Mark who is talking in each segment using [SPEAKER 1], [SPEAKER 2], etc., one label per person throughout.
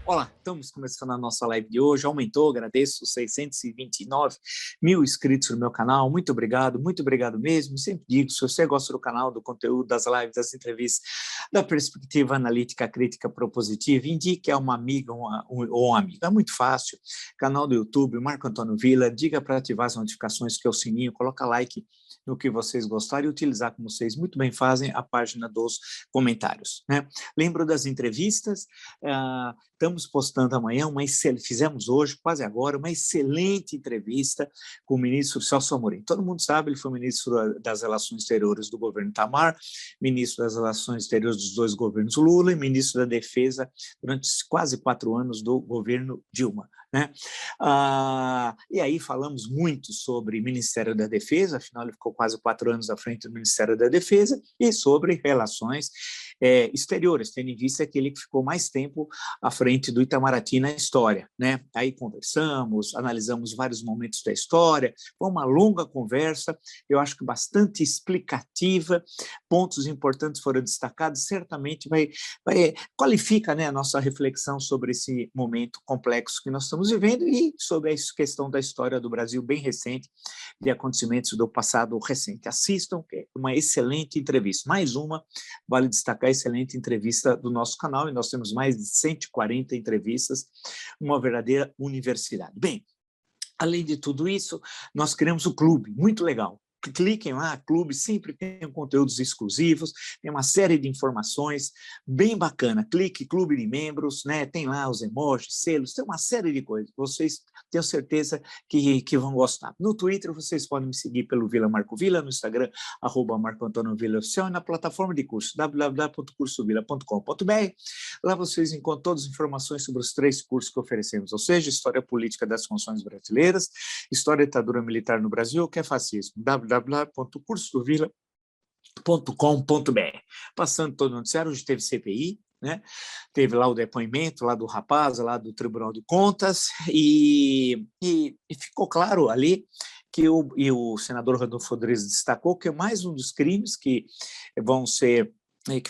[SPEAKER 1] Olá, estamos começando a nossa live de hoje. Aumentou, agradeço, 629 mil inscritos no meu canal. Muito obrigado mesmo. Sempre digo, se você gosta do canal, do conteúdo, das lives, das entrevistas, da perspectiva analítica, crítica, propositiva, indique a uma amiga ou um amigo. É muito fácil. Canal do YouTube, Marco Antônio Villa, diga para ativar as notificações, que é o sininho, coloca like no que vocês gostarem e utilizar, como vocês muito bem fazem, a página dos comentários, né? Lembro das entrevistas, estamos postando amanhã, fizemos hoje, quase agora, uma excelente entrevista com o ministro Celso Amorim. Todo mundo sabe, ele foi ministro das Relações Exteriores do governo Itamar, ministro das Relações Exteriores dos dois governos Lula e ministro da Defesa durante quase 4 anos do governo Dilma, né? E aí falamos muito sobre Ministério da Defesa, afinal ele ficou quase 4 anos à frente do Ministério da Defesa, e sobre relações exteriores, tendo em vista que ele ficou mais tempo à frente do Itamaraty na história, né? Aí conversamos, analisamos vários momentos da história, foi uma longa conversa, eu acho que bastante explicativa, pontos importantes foram destacados, certamente qualifica, né, a nossa reflexão sobre esse momento complexo que nós estamos vivendo e sobre a questão da história do Brasil bem recente, de acontecimentos do passado recente. Assistam, que é uma excelente entrevista, mais uma, vale destacar a excelente entrevista do nosso canal, e nós temos mais de 140 entrevistas, uma verdadeira universidade. Bem, além de tudo isso, nós criamos o clube, muito legal. Cliquem lá, clube, sempre tem conteúdos exclusivos, tem uma série de informações bem bacana. Clique, clube de membros, né? Tem lá os emojis, selos, tem uma série de coisas. Vocês tenho certeza que vão gostar. No Twitter, vocês podem me seguir pelo Vila Marco Villa, no Instagram, @MarcoAntônioVillaOficial, e na plataforma de curso, www.cursovilla.com.br. Lá vocês encontram todas as informações sobre os 3 cursos que oferecemos, ou seja, História Política das Funções Brasileiras, História da Ditadura Militar no Brasil, o que é fascismo, www.cursovilla.com.br. Passando todo o noticiário, hoje teve CPI, né? Teve lá o depoimento lá do rapaz, lá do Tribunal de Contas, e ficou claro ali que o senador Rodolfo Rodrigues destacou que é mais um dos crimes que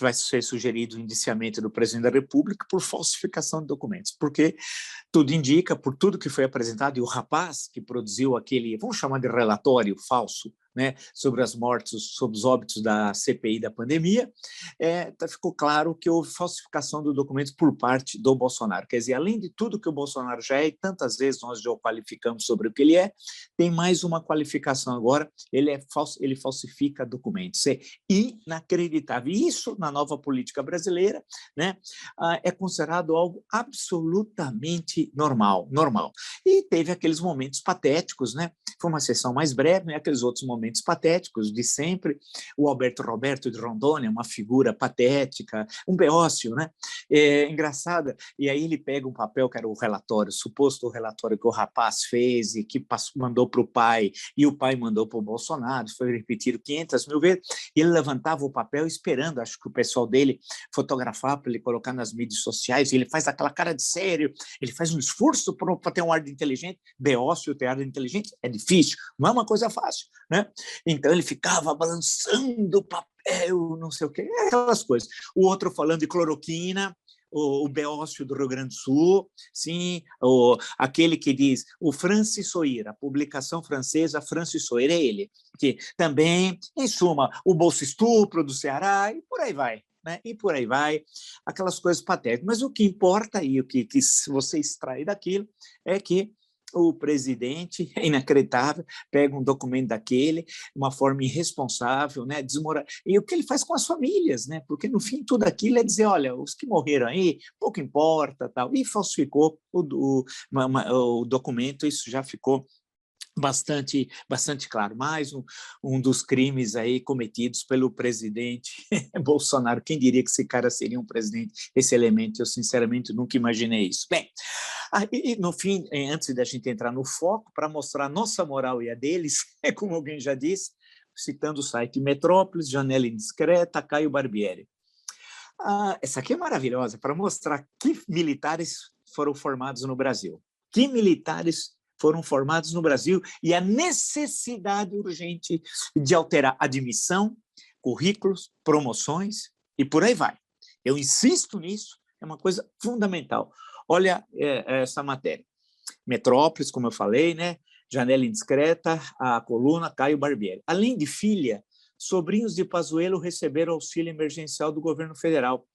[SPEAKER 1] vai ser sugerido o indiciamento do presidente da República por falsificação de documentos, porque tudo indica, por tudo que foi apresentado, e o rapaz que produziu aquele, vamos chamar de relatório falso, né, sobre as mortes, sobre os óbitos da CPI da pandemia, ficou claro que houve falsificação do documento por parte do Bolsonaro. Quer dizer, além de tudo que o Bolsonaro já é, e tantas vezes nós já o qualificamos sobre o que ele é, tem mais uma qualificação agora, ele falsifica documentos. É inacreditável. E isso, na nova política brasileira, né, é considerado algo absolutamente normal. E teve aqueles momentos patéticos, né? Foi uma sessão mais breve, né? Aqueles outros momentos patéticos de sempre. O Alberto Roberto de Rondônia, uma figura patética, um beócio, né? Engraçada. E aí ele pega um papel que era o relatório, suposto relatório que o rapaz fez e que mandou para o pai, e o pai mandou para o Bolsonaro, foi repetido 500 mil vezes, e ele levantava o papel esperando, acho que o pessoal dele fotografar para ele colocar nas mídias sociais, e ele faz aquela cara de sério, ele faz um esforço para ter um ar de inteligente. Beócio ter ar de inteligente é difícil, não é uma coisa fácil, né? Então ele ficava balançando o papel, não sei o quê, aquelas coisas. O outro falando de cloroquina, o Beócio do Rio Grande do Sul, sim, aquele que diz, o Francis Soir, a publicação francesa Francis Soir, é ele, que também, em suma, o Bolsa Estupro do Ceará, e por aí vai. Né? E por aí vai, aquelas coisas patéticas. Mas o que importa e o que você extrai daquilo é que o presidente, é inacreditável, pega um documento daquele, de uma forma irresponsável, né, e o que ele faz com as famílias, né, porque no fim tudo aquilo é dizer, olha, os que morreram aí, pouco importa, tal, e falsificou o documento, isso já ficou bastante claro. Mais um dos crimes aí cometidos pelo presidente Bolsonaro. Quem diria que esse cara seria um presidente, esse elemento? Eu, sinceramente, nunca imaginei isso. Bem, e no fim, antes da gente entrar no foco, para mostrar a nossa moral e a deles, como alguém já disse, citando o site Metrópolis, Janela Indiscreta, Caio Barbieri. Essa aqui é maravilhosa, para mostrar que militares foram formados no Brasil. Que militares foram formados no Brasil e a necessidade urgente de alterar admissão, currículos, promoções e por aí vai. Eu insisto nisso, é uma coisa fundamental. Olha essa matéria. Metrópolis, como eu falei, né? Janela Indiscreta, a coluna Caio Barbieri. Além de filha, sobrinhos de Pazuello receberam auxílio emergencial do governo federal.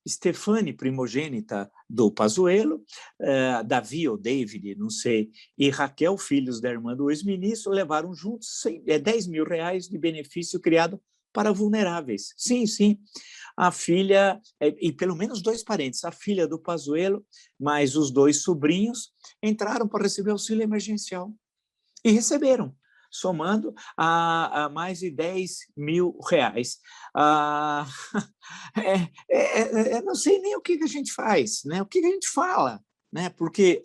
[SPEAKER 1] Stefane, primogênita do Pazuello, Davi ou David, não sei, e Raquel, filhos da irmã do ex-ministro, levaram juntos 10 mil reais de benefício criado para vulneráveis. Sim, sim. A filha, e pelo menos 2 parentes, a filha do Pazuello, mais os 2 sobrinhos, entraram para receber auxílio emergencial. E receberam, somando a mais de 10 mil reais. Não sei nem o que a gente faz, né? O que a gente fala, né? Porque,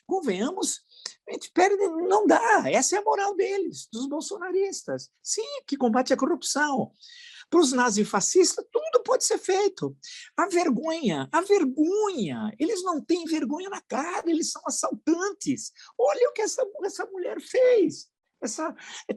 [SPEAKER 1] convenhamos, a gente perde, não dá. Essa é a moral deles, dos bolsonaristas. Sim, que combate a corrupção. Para os nazifascistas, tudo pode ser feito. A vergonha, eles não têm vergonha na cara, eles são assaltantes. Olha o que essa mulher fez.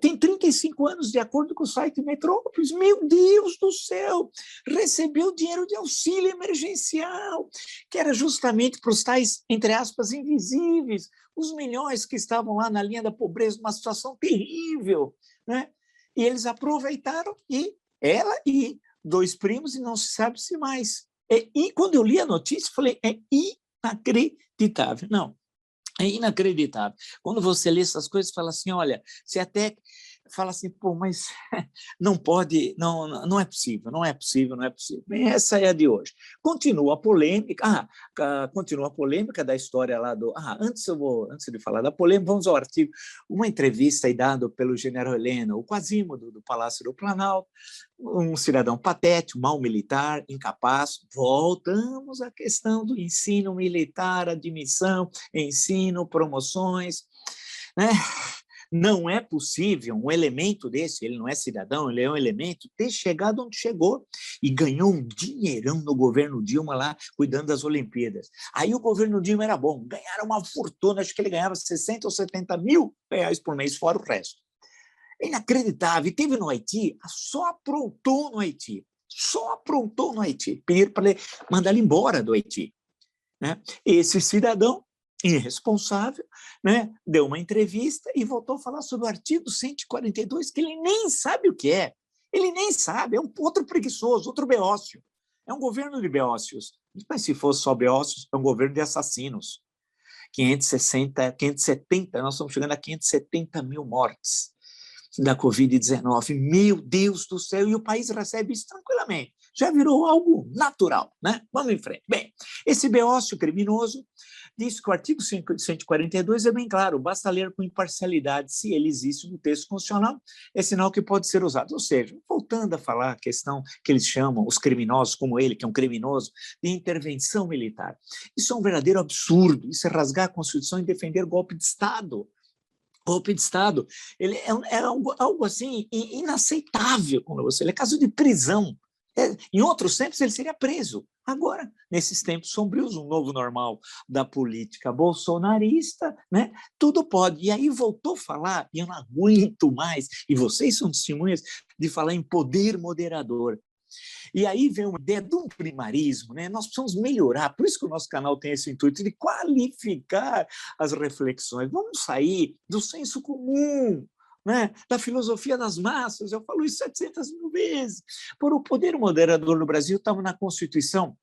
[SPEAKER 1] Tem 35 anos, de acordo com o site Metrópolis. Meu Deus do céu! Recebeu dinheiro de auxílio emergencial, que era justamente para os tais, entre aspas, invisíveis, os milhões que estavam lá na linha da pobreza, numa situação terrível, né? E eles aproveitaram, e ela e 2 primos, e não se sabe se mais. E quando eu li a notícia, falei, é inacreditável. Não, é inacreditável. Quando você lê essas coisas, fala assim, olha, você até fala assim, pô, mas não pode, não é possível, não é possível, não é possível. Bem, essa é a de hoje. Continua a polêmica, da história lá do... antes de falar da polêmica, vamos ao artigo, uma entrevista aí dada pelo general Heleno, o Quasímodo, do Palácio do Planalto, um cidadão patético, mau militar, incapaz. Voltamos à questão do ensino militar, admissão, ensino, promoções, né? Não é possível um elemento desse, ele não é cidadão, ele é um elemento, ter chegado onde chegou e ganhou um dinheirão no governo Dilma lá, cuidando das Olimpíadas. Aí o governo Dilma era bom, ganharam uma fortuna, acho que ele ganhava 60 ou 70 mil reais por mês, fora o resto. É inacreditável. E teve no Haiti, só aprontou no Haiti. Pediram para ele mandar ele embora do Haiti, né? Esse cidadão irresponsável, né, deu uma entrevista e voltou a falar sobre o artigo 142, que ele nem sabe o que é. Ele nem sabe, é um outro preguiçoso, outro beócio. É um governo de beócios. Mas se fosse só beócios, é um governo de assassinos. 570, nós estamos chegando a 570 mil mortes da Covid-19. Meu Deus do céu, e o país recebe isso tranquilamente. Já virou algo natural, né? Vamos em frente. Bem, esse beócio criminoso diz que o artigo 142 é bem claro, basta ler com imparcialidade se ele existe no texto constitucional, é sinal que pode ser usado. Ou seja, voltando a falar a questão que eles chamam, os criminosos, como ele, que é um criminoso, de intervenção militar. Isso é um verdadeiro absurdo, isso é rasgar a Constituição e defender golpe de Estado. Golpe de Estado, ele é algo assim inaceitável, ele é caso de prisão. Em outros tempos ele seria preso. Agora, nesses tempos sombrios, um novo normal da política bolsonarista, né? Tudo pode. E aí voltou a falar, e eu não aguento mais, e vocês são testemunhas de falar em poder moderador. E aí vem uma ideia de um primarismo, né? Nós precisamos melhorar, por isso que o nosso canal tem esse intuito de qualificar as reflexões. Vamos sair do senso comum, né? Da filosofia das massas, eu falo isso 700 mil vezes. Por o poder moderador no Brasil estava na Constituição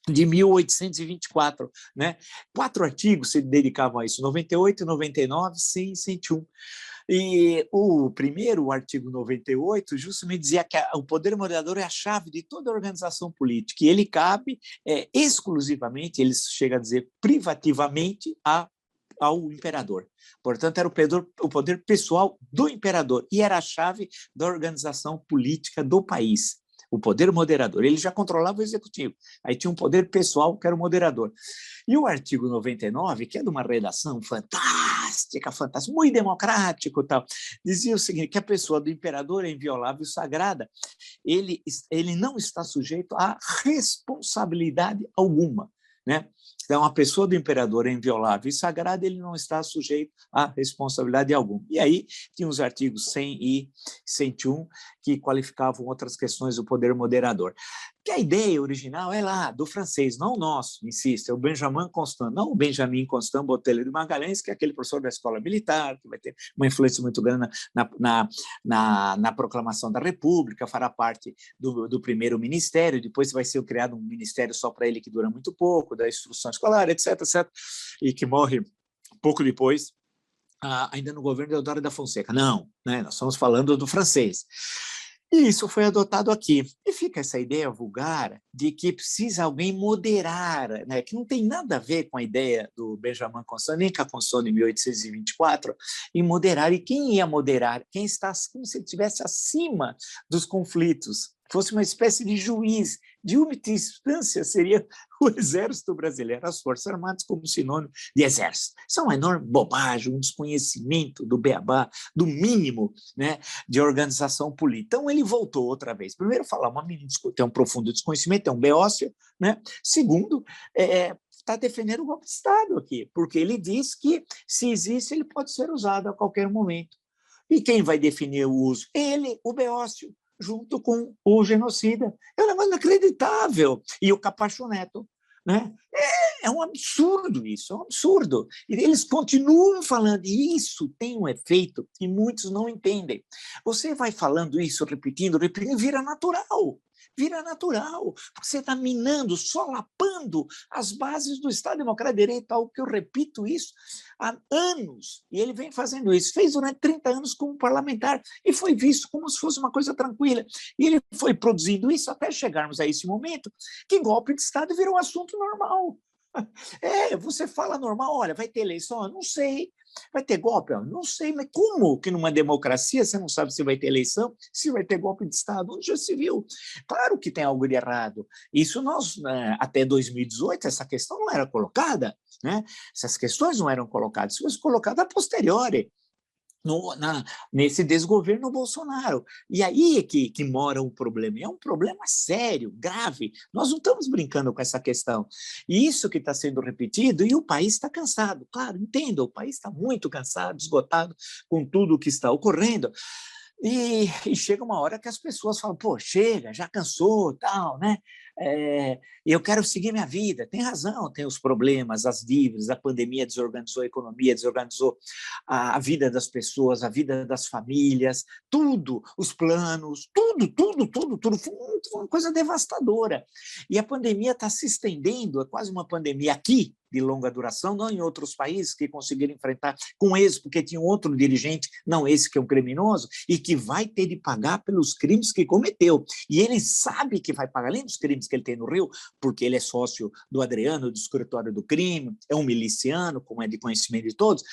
[SPEAKER 1] de 1824, né? 4 artigos se dedicavam a isso, 98, 99, 100 e 101. E o primeiro, o artigo 98, justamente dizia que o poder moderador é a chave de toda a organização política, e ele cabe exclusivamente, ele chega a dizer privativamente, ao imperador. Portanto, era o poder pessoal do imperador, e era a chave da organização política do país. O poder moderador, ele já controlava o executivo, aí tinha um poder pessoal que era o moderador. E o artigo 99, que é de uma redação fantástica, muito democrático, tal, dizia o seguinte, que a pessoa do imperador é inviolável e sagrada, ele não está sujeito a responsabilidade alguma, né? Então, a pessoa do imperador é inviolável e sagrada, ele não está sujeito a responsabilidade alguma. E aí tinha os artigos 100 e 101 que qualificavam outras questões do poder moderador. Que a ideia original é lá, do francês, não o nosso, insisto, é o Benjamin Constant, não o Benjamin Constant Botelho de Magalhães, que é aquele professor da escola militar, que vai ter uma influência muito grande na proclamação da República, fará parte do primeiro ministério, depois vai ser criado um ministério só para ele que dura muito pouco, da instrução escolar, etc., etc., e que morre pouco depois, ainda no governo de Eudório da Fonseca. Não, né? Nós estamos falando do francês. E isso foi adotado aqui. E fica essa ideia vulgar de que precisa alguém moderar, né? Que não tem nada a ver com a ideia do Benjamin Constant, nem com a Constituição de 1824, em moderar. E quem ia moderar? Quem está como se ele estivesse acima dos conflitos, fosse uma espécie de juiz. De última instância, seria o Exército Brasileiro, as Forças Armadas como sinônimo de exército. Isso é uma enorme bobagem, um desconhecimento do beabá, do mínimo, né, de organização política. Então, ele voltou outra vez. Primeiro, falar, tem um profundo desconhecimento, é um beócio, né? Segundo, está defendendo o golpe de Estado aqui, porque ele diz que, se existe, ele pode ser usado a qualquer momento. E quem vai definir o uso? Ele, o beócio, junto com o genocida. É um negócio inacreditável. E o Capacho Neto. Né? É um absurdo isso, é um absurdo. E eles continuam falando, e isso tem um efeito que muitos não entendem. Você vai falando isso, repetindo, vira natural. Vira natural, porque você está minando, solapando as bases do Estado Democrático de Direito, algo que eu repito isso há anos, e ele vem fazendo isso, fez durante 30 anos como parlamentar, e foi visto como se fosse uma coisa tranquila, e ele foi produzindo isso até chegarmos a esse momento, que golpe de Estado virou um assunto normal. Você fala normal, olha, vai ter eleição? Eu não sei. Vai ter golpe? Eu não sei, mas como que numa democracia você não sabe se vai ter eleição, se vai ter golpe de Estado? Onde já se viu? Claro que tem algo de errado. Isso nós, até 2018, essa questão não era colocada, né? Essas questões não eram colocadas, foram colocadas a posteriori. Nesse desgoverno Bolsonaro. E aí é que mora o problema. É um problema sério, grave. Nós não estamos brincando com essa questão. E isso que está sendo repetido, e o país está cansado. Claro, entenda, o país está muito cansado, esgotado com tudo o que está ocorrendo. E chega uma hora que as pessoas falam, pô, chega, já cansou, tal, né? Eu quero seguir minha vida. Tem razão, tem os problemas, as dívidas, a pandemia desorganizou a economia, desorganizou a vida das pessoas, a vida das famílias, tudo, os planos, tudo. Foi uma coisa devastadora. E a pandemia está se estendendo, é quase uma pandemia aqui, de longa duração, não em outros países que conseguiram enfrentar com êxito, porque tinha outro dirigente, não esse que é um criminoso, e que vai ter de pagar pelos crimes que cometeu. E ele sabe que vai pagar, além dos crimes que ele tem no Rio, porque ele é sócio do Adriano, do escritório do crime, é um miliciano, como é de conhecimento de todos.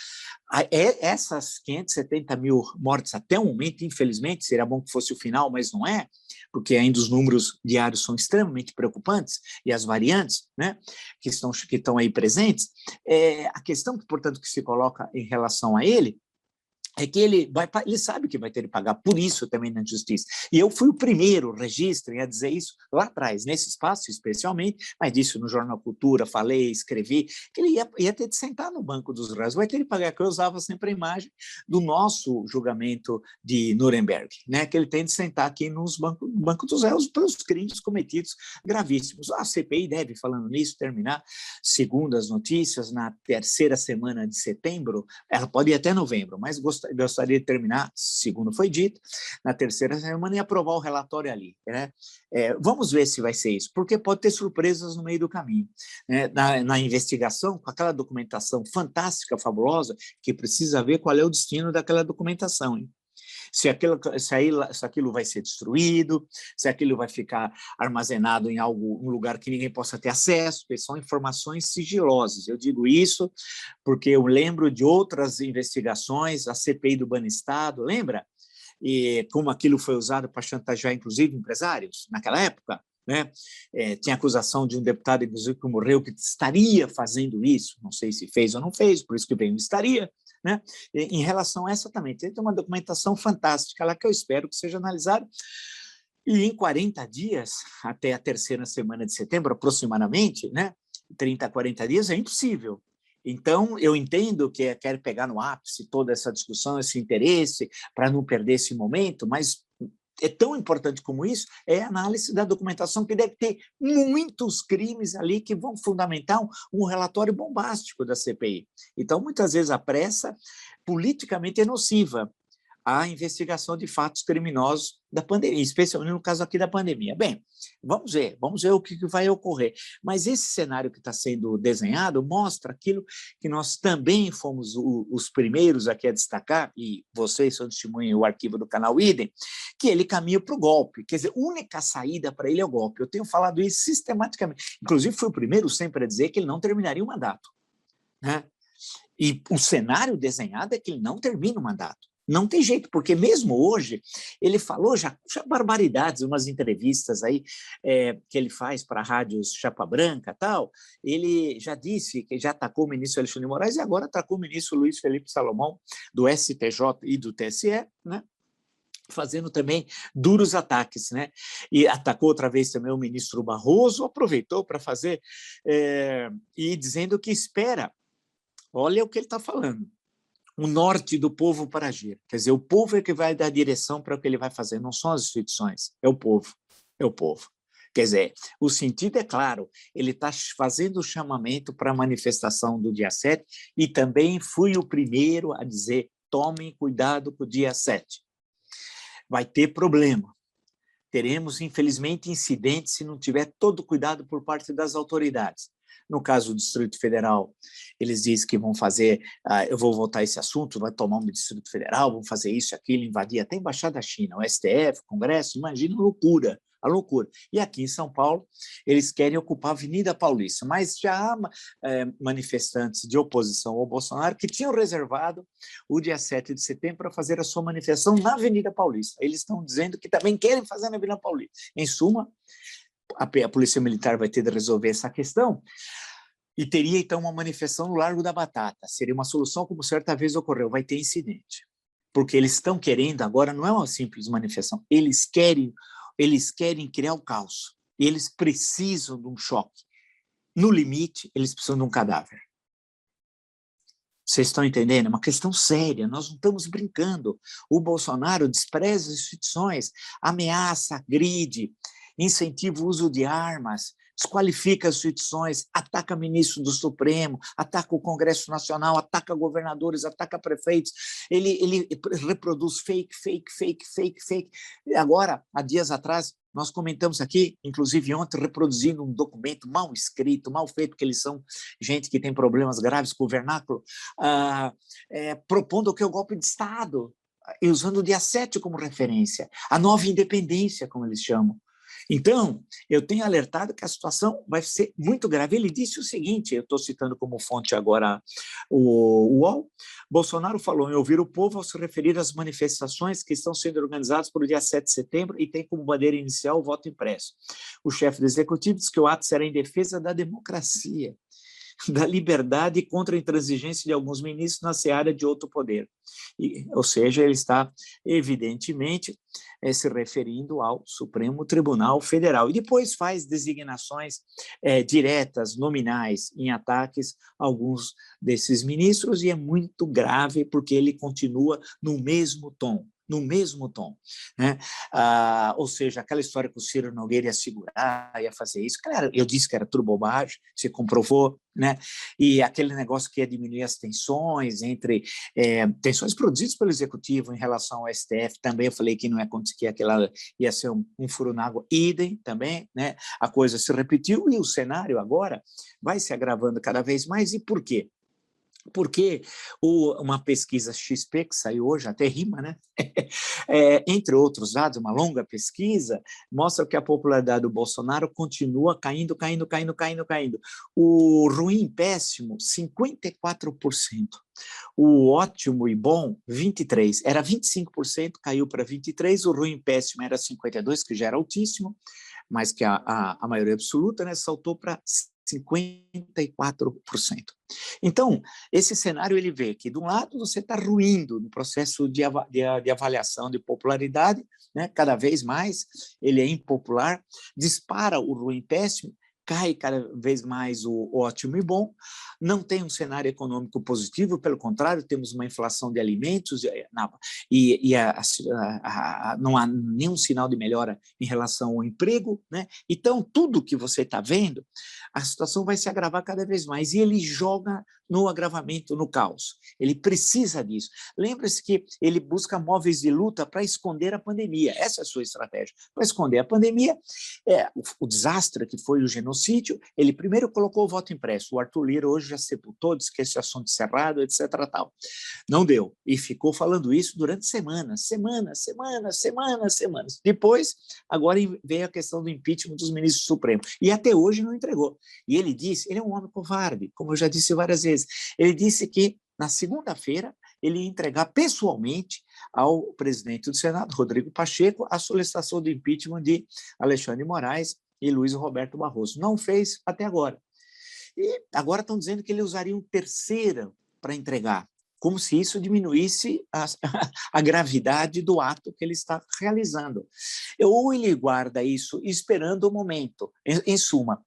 [SPEAKER 1] Essas 570 mil mortes até o momento, infelizmente, seria bom que fosse o final, mas não é, porque ainda os números diários são extremamente preocupantes, e as variantes, né, que estão aí presentes, a questão, portanto, que se coloca em relação a ele, é que ele sabe que vai ter que pagar por isso também na justiça. E eu fui o primeiro, registrem, a dizer isso lá atrás, nesse espaço especialmente, mas disse no Jornal Cultura, falei, escrevi, que ele ia ter de sentar no banco dos réus, vai ter de pagar, que eu usava sempre a imagem do nosso julgamento de Nuremberg, né, que ele tem de sentar aqui nos banco dos réus pelos crimes cometidos gravíssimos. A CPI deve, falando nisso, terminar, segundo as notícias, na terceira semana de setembro, ela pode ir até novembro, mas gostaria de terminar, segundo foi dito, na terceira semana e aprovar o relatório ali. Né? Vamos ver se vai ser isso, porque pode ter surpresas no meio do caminho. Né? Na investigação, com aquela documentação fantástica, fabulosa, que precisa ver qual é o destino daquela documentação. Hein? Se aquilo vai ser destruído, se aquilo vai ficar armazenado em um lugar que ninguém possa ter acesso, porque são informações sigilosas. Eu digo isso porque eu lembro de outras investigações, a CPI do Banestado, lembra? E como aquilo foi usado para chantagear, inclusive, empresários naquela época. Né? Tinha acusação de um deputado, inclusive, que morreu, que estaria fazendo isso, não sei se fez ou não fez, por isso que veio estaria. Né? Em relação a essa também, tem uma documentação fantástica lá que eu espero que seja analisada. E em 40 dias, até a terceira semana de setembro, aproximadamente, né, 30, 40 dias é impossível. Então, eu entendo que quer pegar no ápice toda essa discussão, esse interesse, para não perder esse momento, mas é tão importante como isso, é a análise da documentação, que deve ter muitos crimes ali que vão fundamentar um relatório bombástico da CPI. Então, muitas vezes, a pressa politicamente é nociva à investigação de fatos criminosos da pandemia, especialmente no caso aqui da pandemia. Bem, vamos ver o que vai ocorrer. Mas esse cenário que está sendo desenhado mostra aquilo que nós também fomos os primeiros aqui a destacar, e vocês são testemunhas, o arquivo do canal Idem, que ele caminha para o golpe. Quer dizer, a única saída para ele é o golpe. Eu tenho falado isso sistematicamente. Inclusive, fui o primeiro sempre a dizer que ele não terminaria o mandato, né? E o cenário desenhado é que ele não termina o mandato. Não tem jeito, porque mesmo hoje, ele falou já barbaridades, umas entrevistas aí que ele faz para rádios Chapa Branca e tal, ele já disse que já atacou o ministro Alexandre de Moraes e agora atacou o ministro Luiz Felipe Salomão, do STJ e do TSE, né? Fazendo também duros ataques, né? E atacou outra vez também o ministro Barroso, aproveitou para fazer, e dizendo que espera, olha o que ele está falando, o norte do povo para agir. Quer dizer, o povo é que vai dar direção para o que ele vai fazer, não são as instituições, é o povo, é o povo. Quer dizer, o sentido é claro, ele está fazendo o chamamento para a manifestação do dia 7 e também fui o primeiro a dizer, tomem cuidado com o dia 7. Vai ter problema. Teremos, infelizmente, incidentes se não tiver todo cuidado por parte das autoridades. No caso do Distrito Federal, eles dizem que vão fazer, eu vou voltar a esse assunto, vai tomar um Distrito Federal, vão fazer isso, aquilo, invadir até a Embaixada da China, o STF, o Congresso, imagina a loucura. E aqui em São Paulo, eles querem ocupar a Avenida Paulista, mas já há manifestantes de oposição ao Bolsonaro que tinham reservado o dia 7 de setembro para fazer a sua manifestação na Avenida Paulista. Eles estão dizendo que também querem fazer na Avenida Paulista. Em suma, a Polícia Militar vai ter de resolver essa questão e teria, então, uma manifestação no Largo da Batata. Seria uma solução como certa vez ocorreu, vai ter incidente. Porque eles estão querendo, agora não é uma simples manifestação, eles querem criar o caos. Eles precisam de um choque. No limite, eles precisam de um cadáver. Vocês estão entendendo? É uma questão séria, nós não estamos brincando. O Bolsonaro despreza as instituições, ameaça, agride, incentiva o uso de armas, desqualifica as instituições, ataca ministro do Supremo, ataca o Congresso Nacional, ataca governadores, ataca prefeitos, ele reproduz fake. Agora, há dias atrás, nós comentamos aqui, inclusive ontem, reproduzindo um documento mal escrito, mal feito, porque eles são gente que tem problemas graves com o vernáculo, propondo que é o golpe de Estado, e usando o dia 7 como referência, a nova independência, como eles chamam. Então, eu tenho alertado que a situação vai ser muito grave. Ele disse o seguinte, eu estou citando como fonte agora o UOL, Bolsonaro falou em ouvir o povo ao se referir às manifestações que estão sendo organizadas para o dia 7 de setembro e tem como bandeira inicial o voto impresso. O chefe do executivo disse que o ato será em defesa da democracia, da liberdade e contra a intransigência de alguns ministros na seara de outro poder. Ou seja, ele está, evidentemente, se referindo ao Supremo Tribunal Federal. E depois faz designações diretas, nominais, em ataques a alguns desses ministros, e é muito grave porque ele continua no mesmo tom. Né? Ou seja, aquela história que o Ciro Nogueira ia segurar, ia fazer isso, claro, eu disse que era tudo bobagem, se comprovou, né? E aquele negócio que ia diminuir as tensões tensões produzidas pelo Executivo em relação ao STF, também eu falei que não é que aquela ia ser um furo na água, idem também, né? A coisa se repetiu e o cenário agora vai se agravando cada vez mais. E por quê? Porque uma pesquisa XP, que saiu hoje, até rima, né? Entre outros dados, uma longa pesquisa, mostra que a popularidade do Bolsonaro continua caindo. O ruim e péssimo, 54%. O ótimo e bom, 23%. Era 25%, caiu para 23%. O ruim e péssimo era 52%, que já era altíssimo, mas que a maioria absoluta, né, saltou para 54%. Então, esse cenário ele vê que, de um lado, você está ruindo no processo de avaliação de popularidade, né? Cada vez mais ele é impopular, dispara o ruim péssimo, cai cada vez mais o ótimo e bom, não tem um cenário econômico positivo, pelo contrário, temos uma inflação de alimentos não há nenhum sinal de melhora em relação ao emprego, né? Então, tudo que você está vendo, a situação vai se agravar cada vez mais, e ele joga no agravamento, no caos. Ele precisa disso. Lembre-se que ele busca móveis de luta para esconder a pandemia. Essa é a sua estratégia. Para esconder a pandemia, o desastre que foi o genocídio, ele primeiro colocou o voto impresso. O Arthur Lira hoje já sepultou, disse que esse assunto encerrado, etc. Tal. Não deu. E ficou falando isso durante semanas. Depois, agora veio a questão do impeachment dos ministros supremos. E até hoje não entregou. E ele disse, ele é um homem covarde, como eu já disse várias vezes. Ele disse que na segunda-feira ele ia entregar pessoalmente ao presidente do Senado, Rodrigo Pacheco, a solicitação de impeachment de Alexandre de Moraes e Luiz Roberto Barroso. Não fez até agora. E agora estão dizendo que ele usaria um terceiro para entregar, como se isso diminuísse a gravidade do ato que ele está realizando. Ou ele guarda isso esperando o momento. Em suma,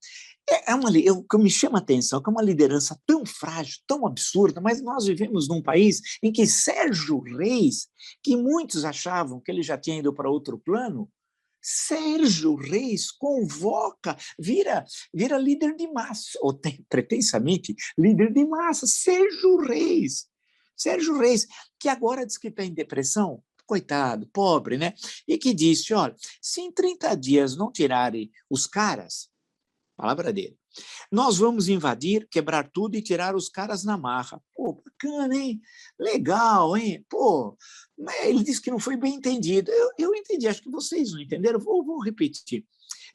[SPEAKER 1] o que me chama a atenção é que é uma liderança tão frágil, tão absurda, mas nós vivemos num país em que Sérgio Reis, que muitos achavam que ele já tinha ido para outro plano, Sérgio Reis convoca, vira líder de massa, ou pretensamente líder de massa, Sérgio Reis, que agora diz que está em depressão, coitado, pobre, né? E que disse, olha, se em 30 dias não tirarem os caras, palavra dele, nós vamos invadir, quebrar tudo e tirar os caras na marra. Pô, bacana, hein? Legal, hein? Pô, ele disse que não foi bem entendido. Eu entendi, acho que vocês não entenderam. Vou repetir.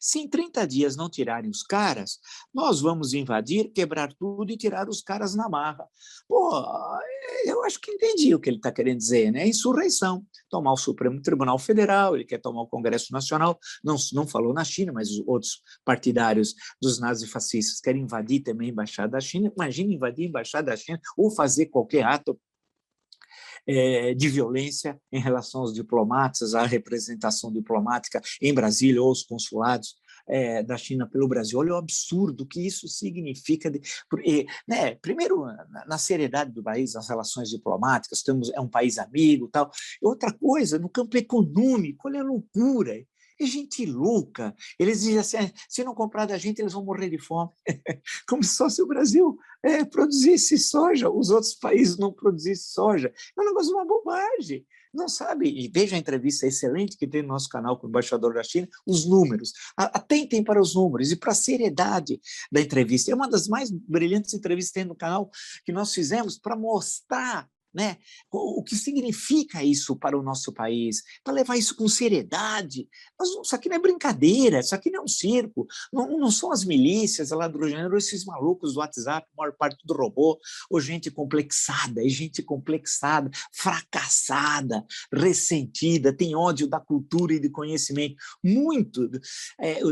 [SPEAKER 1] Se em 30 dias não tirarem os caras, nós vamos invadir, quebrar tudo e tirar os caras na marra. Pô, eu acho que entendi o que ele está querendo dizer, né? Insurreição, tomar o Supremo Tribunal Federal, ele quer tomar o Congresso Nacional, não falou na China, mas os outros partidários dos nazifascistas querem invadir também a Embaixada da China. Imagina invadir a Embaixada da China ou fazer qualquer ato de violência em relação aos diplomatas, à representação diplomática em Brasília ou os consulados da China pelo Brasil. Olha o absurdo que isso significa. Né, primeiro, na seriedade do país, nas relações diplomáticas, é um país amigo e tal. Outra coisa, no campo econômico, olha a loucura. É gente louca. Eles dizem assim, se não comprar da gente, eles vão morrer de fome. Como se o Brasil produzisse soja, os outros países não produzissem soja. É um negócio, uma bobagem. Não sabe, e veja a entrevista excelente que tem no nosso canal com o embaixador da China, os números. Atentem para os números e para a seriedade da entrevista. É uma das mais brilhantes entrevistas que tem no canal que nós fizemos para mostrar, né, o que significa isso para o nosso país, para levar isso com seriedade. Isso aqui não é brincadeira, isso aqui não é um circo, não são as milícias lá do Janeiro, esses malucos do WhatsApp, a maior parte do robô, ou gente complexada, fracassada, ressentida, tem ódio da cultura e do conhecimento. Muito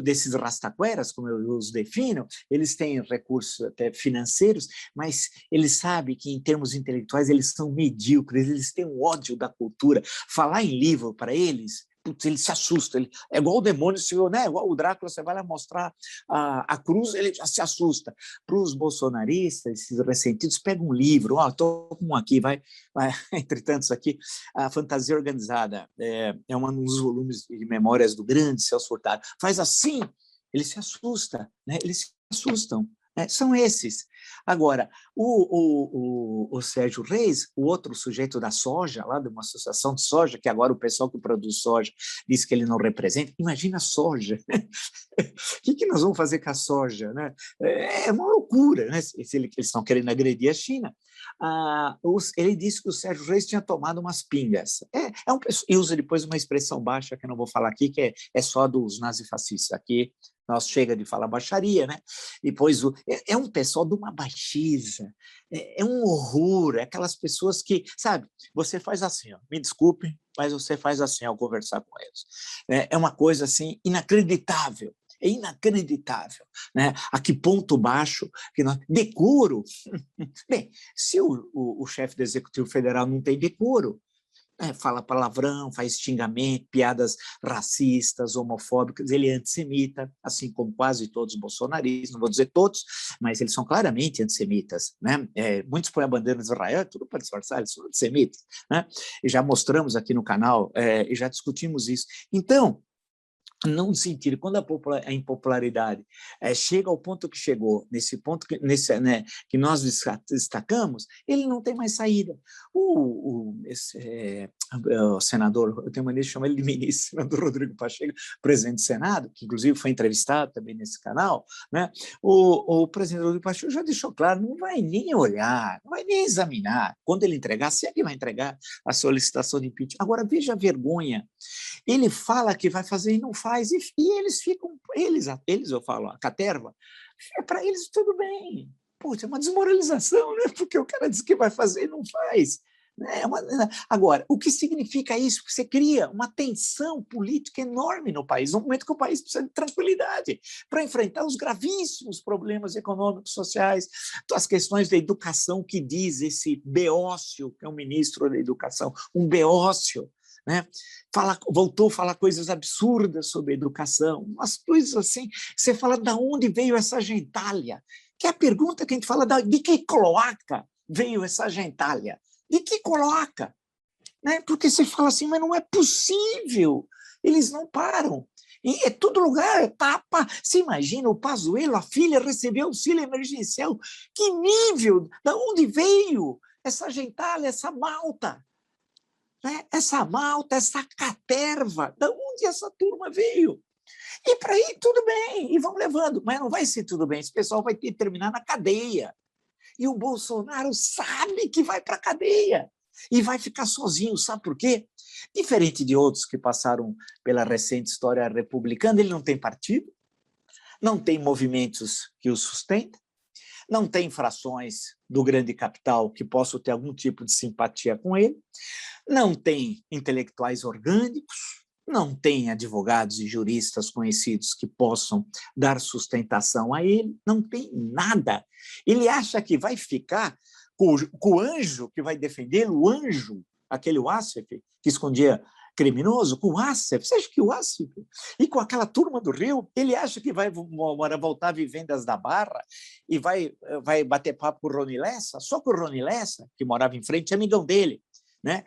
[SPEAKER 1] desses rastaqueras, como eu os defino, eles têm recursos até financeiros, mas eles sabem que em termos intelectuais eles são medíocres, eles têm um ódio da cultura. Falar em livro para eles, putz, eles se assustam. É igual o demônio, né? Igual o Drácula, você vai lá mostrar a cruz, ele já se assusta. Para os bolsonaristas, esses ressentidos, pega um livro, estou com um aqui, vai entre tantos aqui, a Fantasia Organizada, é um dos volumes de memórias do grande Celso Furtado. Faz assim, ele se assusta, né? Eles se assustam. São esses. Agora, o Sérgio Reis, o outro sujeito da soja, lá de uma associação de soja, que agora o pessoal que produz soja diz que ele não representa, imagina a soja. O que nós vamos fazer com a soja? Né? É uma loucura, né? Eles estão querendo agredir a China. Ele disse que o Sérgio Reis tinha tomado umas pingas. E usa depois uma expressão baixa, que eu não vou falar aqui, que é só dos nazifascistas. Aqui nós chega de falar baixaria, né? Depois é um pessoal de uma baixeza, é um horror, é aquelas pessoas que, sabe, você faz assim, me desculpe, mas você faz assim ao conversar com eles. É uma coisa assim inacreditável. É inacreditável, né? A que ponto baixo que nós... Decoro. Bem, se o chefe do Executivo Federal não tem decoro, fala palavrão, faz xingamento, piadas racistas, homofóbicas, ele é antissemita, assim como quase todos os bolsonaristas, não vou dizer todos, mas eles são claramente antissemitas, né? Muitos põem a bandeira de Israel, tudo para disfarçar, eles são antissemitas, né? E já mostramos aqui no canal, e já discutimos isso. Então, não sentir, quando a impopularidade chega ao ponto que chegou, nesse ponto que nós destacamos, ele não tem mais saída. O senador, eu tenho mania de chamar ele de ministro, senador Rodrigo Pacheco, presidente do Senado, que inclusive foi entrevistado também nesse canal, né? O presidente Rodrigo Pacheco já deixou claro, não vai nem olhar, não vai nem examinar. Quando ele entregar, se é que vai entregar a solicitação de impeachment. Agora, veja a vergonha. Ele fala que vai fazer e não faz, e eles ficam, eu falo, a caterva, para eles tudo bem. Putz, é uma desmoralização, né? Porque o cara diz que vai fazer e não faz. Agora, o que significa isso? Você cria uma tensão política enorme no país, no momento que o país precisa de tranquilidade para enfrentar os gravíssimos problemas econômicos, sociais, as questões da educação que diz esse beócio, que é o ministro da Educação, um beócio, né? Voltou a falar coisas absurdas sobre educação, umas coisas assim, você fala de onde veio essa gentalha, que é a pergunta que a gente fala, de que cloaca veio essa gentalha? De que cloaca? Né? Porque você fala assim, mas não é possível, eles não param. E é todo lugar, tapa. Se imagina, o Pazuello, a filha, recebeu auxílio emergencial. Que nível? De onde veio essa gentalha, essa malta? Né? Essa malta, essa caterva, de onde essa turma veio? E para aí tudo bem, e vão levando, mas não vai ser tudo bem, esse pessoal vai ter que terminar na cadeia. E o Bolsonaro sabe que vai para a cadeia e vai ficar sozinho, sabe por quê? Diferente de outros que passaram pela recente história republicana, ele não tem partido, não tem movimentos que o sustentem, não tem frações do grande capital que possam ter algum tipo de simpatia com ele, não tem intelectuais orgânicos, não tem advogados e juristas conhecidos que possam dar sustentação a ele, não tem nada. Ele acha que vai ficar com o anjo que vai defendê-lo, o anjo, aquele Wassef, que escondia criminoso, com o Wassef. Você acha que o Wassef, e com aquela turma do Rio, ele acha que vai voltar a vivendas da Barra e vai bater papo com o Rony Lessa? Só que o Rony Lessa, que morava em frente, é amigão dele. Né?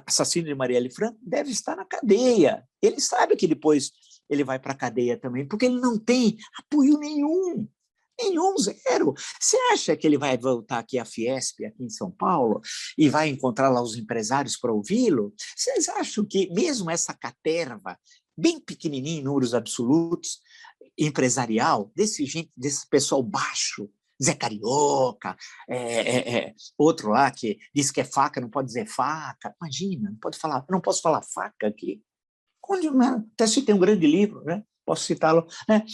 [SPEAKER 1] Assassino de Marielle Franco deve estar na cadeia. Ele sabe que depois ele vai para a cadeia também, porque ele não tem apoio nenhum, zero. Você acha que ele vai voltar aqui à Fiesp, aqui em São Paulo, e vai encontrar lá os empresários para ouvi-lo? Vocês acham que mesmo essa caterva, bem pequenininha em números absolutos, empresarial, desse pessoal baixo, Zé Carioca, outro lá que diz que é faca, não pode dizer faca. Imagina, não posso falar faca aqui. Até citei um grande livro, né? Posso citá-lo. Né?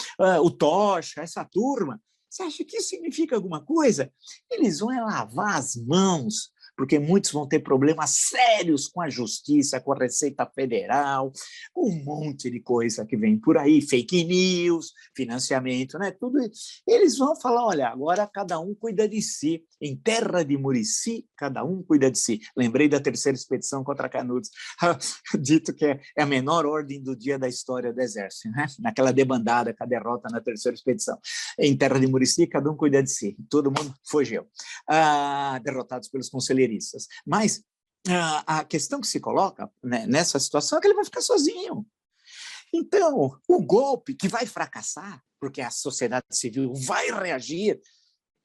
[SPEAKER 1] O Tocha, essa turma. Você acha que isso significa alguma coisa? Eles vão lavar as mãos, porque muitos vão ter problemas sérios com a Justiça, com a Receita Federal, um monte de coisa que vem por aí, fake news, financiamento, né? Tudo isso. Eles vão falar, olha, agora cada um cuida de si. Em terra de Murici, cada um cuida de si. Lembrei da terceira expedição contra Canudos, dito que é a menor ordem do dia da história do Exército, né? Naquela debandada, com a derrota na terceira expedição. Em terra de Murici, cada um cuida de si. Todo mundo fugiu. Derrotados pelos conselheiros. Mas a questão que se coloca, né, nessa situação é que ele vai ficar sozinho. Então, o golpe que vai fracassar, porque a sociedade civil vai reagir,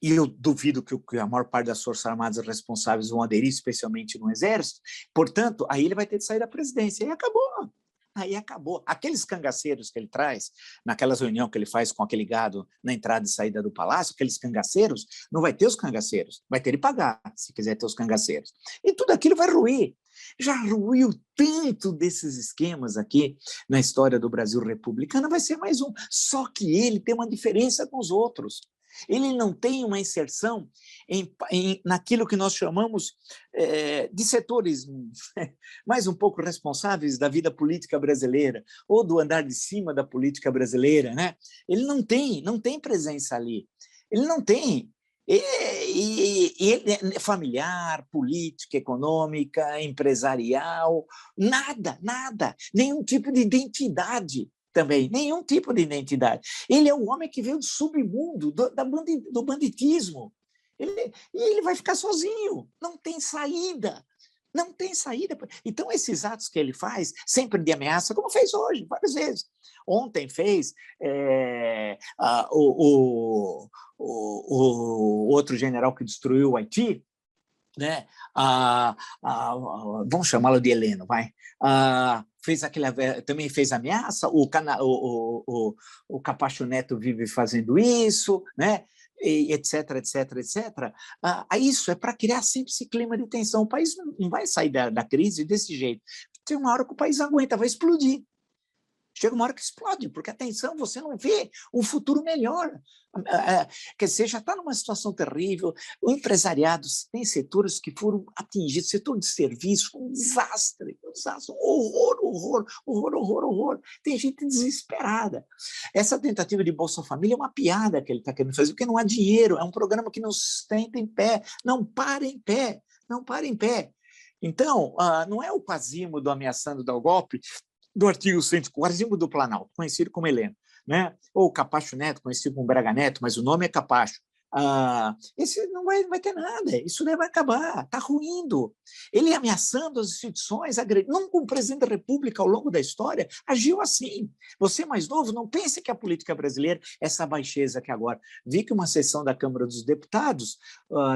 [SPEAKER 1] e eu duvido que a maior parte das Forças Armadas responsáveis vão aderir, especialmente no Exército, portanto, aí ele vai ter de sair da presidência, e acabou. Aí acabou. Aqueles cangaceiros que ele traz, naquelas reuniões que ele faz com aquele gado na entrada e saída do palácio, aqueles cangaceiros, não vai ter os cangaceiros, vai ter de pagar, se quiser ter os cangaceiros. E tudo aquilo vai ruir. Já ruiu tanto desses esquemas aqui na história do Brasil republicano, vai ser mais um. Só que ele tem uma diferença com os outros. Ele não tem uma inserção naquilo que nós chamamos de setores mais um pouco responsáveis da vida política brasileira, ou do andar de cima da política brasileira. Né? Ele não tem presença ali. Ele não tem. E ele é familiar, política, econômica, empresarial, nada, nenhum tipo de identidade também, nenhum tipo de identidade. Ele é o homem que veio do submundo, do banditismo. Ele vai ficar sozinho, não tem saída. Não tem saída. Então, esses atos que ele faz, sempre de ameaça, como fez hoje, várias vezes. Ontem fez o outro general que destruiu o Haiti, né? Vamos chamá-lo de Heleno, vai. Também fez ameaça, o Capacho Neto vive fazendo isso, né? Etc. Isso é para criar sempre esse clima de tensão. O país não vai sair da crise desse jeito. Tem uma hora que o país aguenta, vai explodir. Chega uma hora que explode, porque, atenção, você não vê um futuro melhor. Quer dizer, já está numa situação terrível, o empresariado tem setores que foram atingidos, setor de serviço, um desastre, horror. Tem gente desesperada. Essa tentativa de Bolsa Família é uma piada que ele está querendo fazer, porque não há dinheiro, é um programa que não sustenta em pé, não para em pé. Então, não é o Quasimodo ameaçando dar o golpe, do artigo 140 do Planalto, conhecido como Heleno, né? Ou Capacho Neto, conhecido como Braga Neto, mas o nome é Capacho. Esse não vai ter nada, isso daí vai acabar, está ruindo. Ele ameaçando as instituições, nunca um presidente da República ao longo da história agiu assim. Você mais novo, não pense que a política brasileira é essa baixeza que agora. Vi que uma sessão da Câmara dos Deputados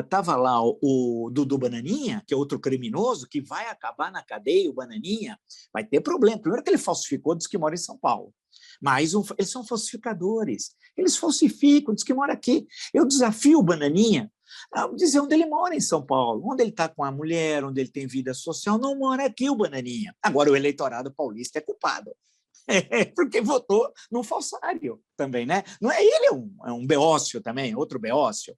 [SPEAKER 1] estava lá o Dudu Bananinha, que é outro criminoso, que vai acabar na cadeia, o Bananinha, vai ter problema. Primeiro que ele falsificou, diz que mora em São Paulo. Mas eles são falsificadores, eles falsificam, diz que mora aqui. Eu desafio o Bananinha a dizer onde ele mora em São Paulo, onde ele está com a mulher, onde ele tem vida social, não mora aqui o Bananinha. Agora o eleitorado paulista é culpado, porque votou num falsário também, né? Não é ele, é um beócio também, outro beócio.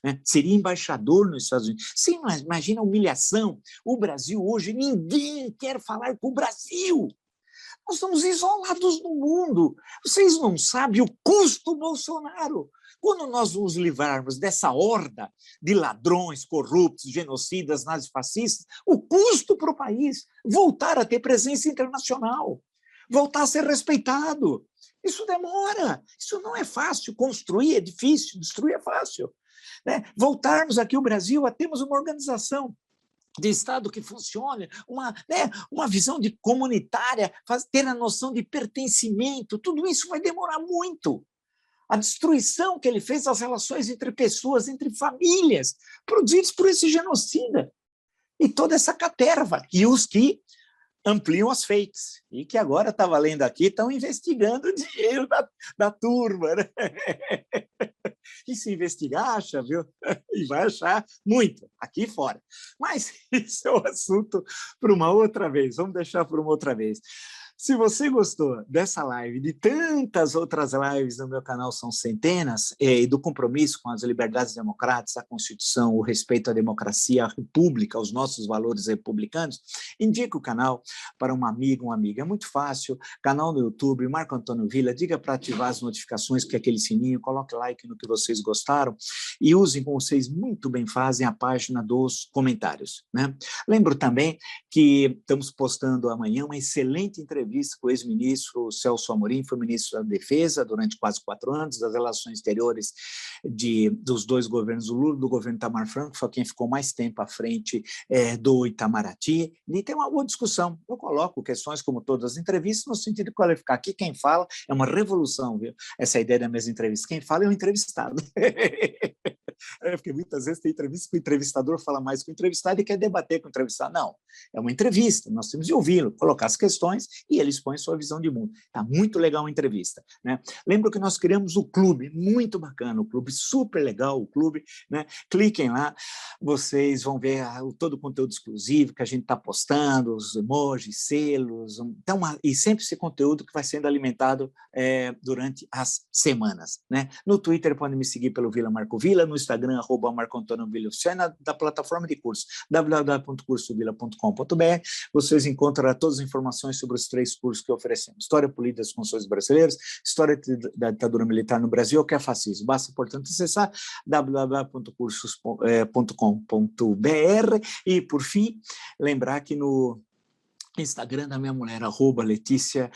[SPEAKER 1] Né? Seria embaixador nos Estados Unidos. Você imagina a humilhação? O Brasil hoje, ninguém quer falar com o Brasil. Nós estamos isolados no mundo. Vocês não sabem o custo do Bolsonaro. Quando nós nos livrarmos dessa horda de ladrões, corruptos, genocidas, nazifascistas, o custo para o país voltar a ter presença internacional, voltar a ser respeitado. Isso demora, isso não é fácil. Construir é difícil, destruir é fácil. Né? Voltarmos aqui ao Brasil a termos uma organização de Estado que funcione, uma visão de comunitária, ter a noção de pertencimento, tudo isso vai demorar muito. A destruição que ele fez das relações entre pessoas, entre famílias, produzidas por esse genocida. E toda essa caterva, e os que ampliam as fakes, e que agora, estava lendo aqui, estão investigando o dinheiro da turma. Né? E se investigar, acha, viu? E vai achar muito, aqui fora. Mas isso é um assunto para uma outra vez, vamos deixar para uma outra vez. Se você gostou dessa live, de tantas outras lives no meu canal, são centenas, e do compromisso com as liberdades democráticas, a Constituição, o respeito à democracia, à república, aos nossos valores republicanos, indique o canal para uma amiga, um amigo. É muito fácil, canal no YouTube, Marco Antônio Villa, diga para ativar as notificações, que é aquele sininho, coloque like no que vocês gostaram e usem, como vocês muito bem fazem, a página dos comentários. Né? Lembro também que estamos postando amanhã uma excelente entrevista com o ex-ministro Celso Amorim, foi ministro da Defesa durante quase 4 anos, das relações exteriores dos dois governos, do Lula e do governo Itamar Franco, foi quem ficou mais tempo à frente do Itamaraty, e tem uma boa discussão. Eu coloco questões como todas as entrevistas, no sentido de qualificar. Aqui quem fala é uma revolução, viu? Essa ideia das minhas entrevistas. Quem fala é o entrevistado. Porque muitas vezes tem entrevista que o entrevistador fala mais que o entrevistado e quer debater com o entrevistado. Não, é uma entrevista, nós temos de ouvi-lo, colocar as questões e ele expõe sua visão de mundo. Está muito legal a entrevista. Né? Lembro que nós criamos o clube, muito bacana, o clube, super legal o clube. Né? Cliquem lá, vocês vão ver todo o conteúdo exclusivo que a gente está postando, os emojis, selos, então, e sempre esse conteúdo que vai sendo alimentado durante as semanas. Né? No Twitter podem me seguir pelo Vila Marco Villa, no Instagram, @marcoantonio_villa_oficial, e da plataforma de curso, www.cursovilla.com.br. Vocês encontram todas as informações sobre os 3 cursos que oferecemos: História Política das Constituições Brasileiras, História da Ditadura Militar no Brasil, que é fascismo. Basta, portanto, acessar www.cursos.com.br. E, por fim, lembrar que no Instagram da minha mulher, @Letícia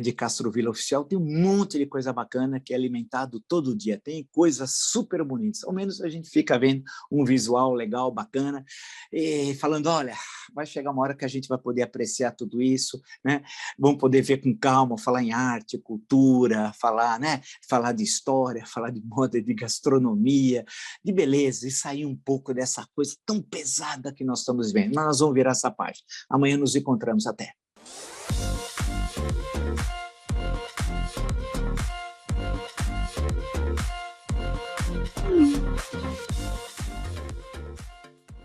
[SPEAKER 1] de Castro Villa Oficial, tem um monte de coisa bacana que é alimentado todo dia, tem coisas super bonitas, ao menos a gente fica vendo um visual legal, bacana, e falando, olha, vai chegar uma hora que a gente vai poder apreciar tudo isso, né? Vamos poder ver com calma, falar em arte, cultura, falar, né? Falar de história, falar de moda, de gastronomia, de beleza, e sair um pouco dessa coisa tão pesada que nós estamos vendo. Nós vamos virar essa página. Amanhã nos encontramos. Até.